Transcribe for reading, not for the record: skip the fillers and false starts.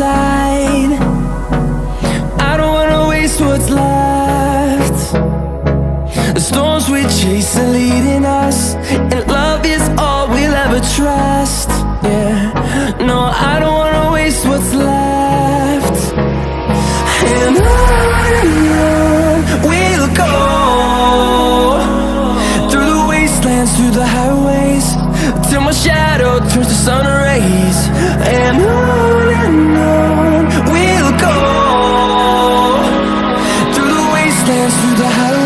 inside. I don't wanna waste what's left. The storms we chase are leading us, and love is all we'll ever trust. Yeah, no, I don't wanna waste what's left. And on we'll go, through the wastelands, through the highways, till my shadow turns to sun rays. And on we'll go, through the wastelands, through the highways.